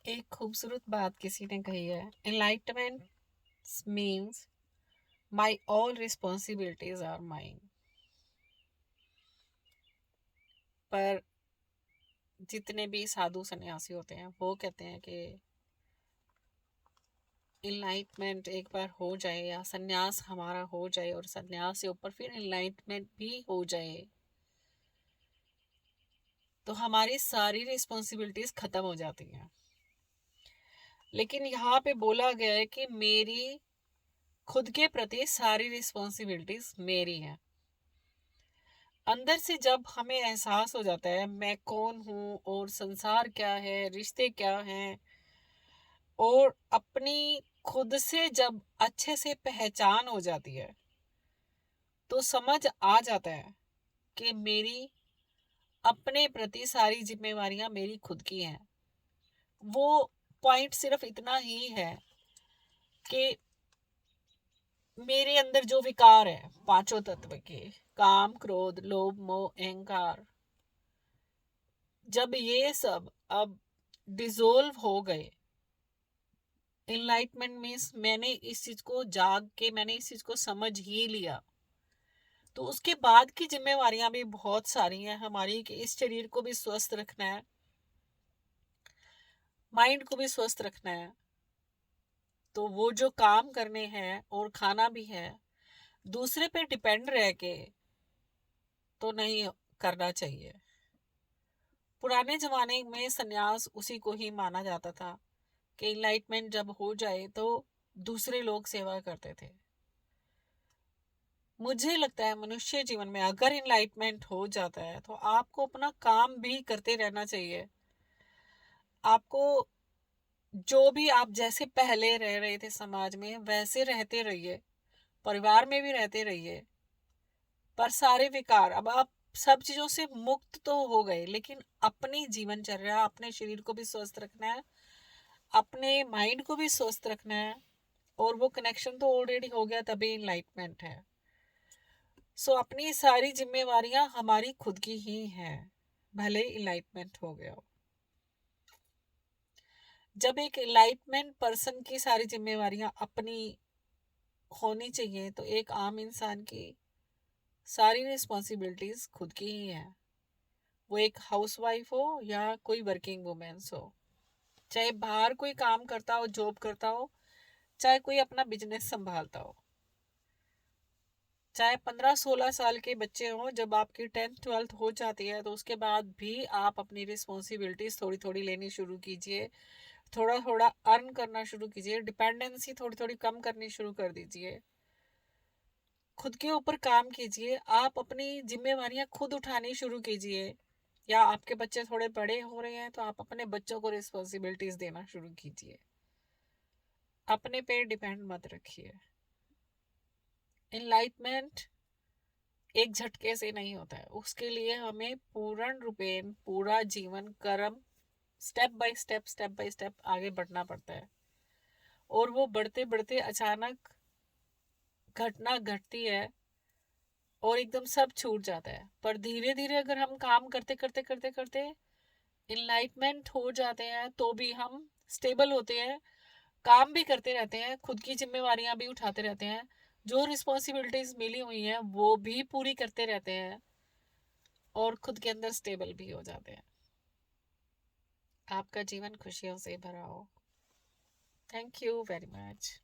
एक खूबसूरत बात किसी ने कही है, enlightenment means my all responsibilities are mine. पर जितने भी साधु सन्यासी होते हैं वो कहते हैं कि इनलाइटमेंट एक बार हो जाए या सन्यास हमारा हो जाए और सन्यास से ऊपर फिर इनलाइटमेंट भी हो जाए तो हमारी सारी रिस्पॉन्सिबिलिटीज खत्म हो जाती हैं। लेकिन यहाँ पे बोला गया है कि मेरी खुद के प्रति सारी रिस्पॉन्सिबिलिटीज मेरी हैं। अंदर से जब हमें एहसास हो जाता है मैं कौन हूँ और संसार क्या है, रिश्ते क्या हैं, और अपनी खुद से जब अच्छे से पहचान हो जाती है तो समझ आ जाता है कि मेरी अपने प्रति सारी जिम्मेवारियां मेरी खुद की हैं। वो पॉइंट सिर्फ इतना ही है कि मेरे अंदर जो विकार है पांचों तत्व के, काम क्रोध लोभ मोह अहंकार, जब ये सब अब डिसोल्व हो गए, इनलाइटमेंट मीन्स मैंने इस चीज को जाग के मैंने इस चीज को समझ ही लिया, तो उसके बाद की जिम्मेवारियां भी बहुत सारी हैं हमारी कि इस शरीर को भी स्वस्थ रखना है, माइंड को भी स्वस्थ रखना है। तो वो जो काम करने हैं और खाना भी है, दूसरे पे डिपेंड रह के तो नहीं करना चाहिए। पुराने जमाने में सन्यास उसी को ही माना जाता था कि इनलाइटमेंट जब हो जाए तो दूसरे लोग सेवा करते थे। मुझे लगता है मनुष्य जीवन में अगर इनलाइटमेंट हो जाता है तो आपको अपना काम भी करते रहना चाहिए। आपको जो भी आप जैसे पहले रह रहे थे समाज में वैसे रहते रहिए, परिवार में भी रहते रहिए, पर सारे विकार अब आप सब चीजों से मुक्त तो हो गए, लेकिन अपनी जीवनचर्या अपने शरीर को भी स्वस्थ रखना है, अपने माइंड को भी स्वस्थ रखना है, और वो कनेक्शन तो ऑलरेडी हो गया तभी इनलाइटमेंट है। सो अपनी सारी जिम्मेवारियां हमारी खुद की ही हैं, भले इनलाइटमेंट हो गया हो। जब एक इनलाइटमेंट पर्सन की सारी जिम्मेवारियां अपनी होनी चाहिए तो एक आम इंसान की सारी रिस्पॉन्सिबिलिटीज खुद की ही हैं। वो एक हाउसवाइफ हो या कोई वर्किंग वुमेन्स हो, चाहे बाहर कोई काम करता हो, जॉब करता हो, चाहे कोई अपना बिजनेस संभालता हो, चाहे 15-16 साल के बच्चे हों, जब आपकी 10th-12th हो जाती है तो उसके बाद भी आप अपनी रिस्पॉन्सिबिलिटीज थोड़ी थोड़ी लेनी शुरू कीजिए, थोड़ा थोड़ा अर्न करना शुरू कीजिए, डिपेंडेंसी थोड़ी थोड़ी कम करनी शुरू कर दीजिए, खुद के ऊपर काम कीजिए, आप अपनी जिम्मेवारियां खुद उठानी शुरू कीजिए। या आपके बच्चे थोड़े बड़े हो रहे हैं तो आप अपने बच्चों को रिस्पॉन्सिबिलिटीज देना शुरू कीजिए, अपने पे डिपेंड मत रखिए। इनलाइटमेंट एक झटके से नहीं होता है, उसके लिए हमें पूर्ण रूपेण पूरा जीवन कर्म स्टेप बाय स्टेप आगे बढ़ना पड़ता है। और वो बढ़ते बढ़ते अचानक घटना घटती है और एकदम सब छूट जाता है, पर धीरे धीरे अगर हम काम करते करते करते करते इनलाइटमेंट हो जाते हैं तो भी हम स्टेबल होते हैं, काम भी करते रहते हैं, खुद की जिम्मेवारियां भी उठाते रहते हैं, जो रिस्पॉन्सिबिलिटीज मिली हुई हैं वो भी पूरी करते रहते हैं, और खुद के अंदर स्टेबल भी हो जाते हैं। आपका जीवन खुशियों से भरा हो। Thank you very much.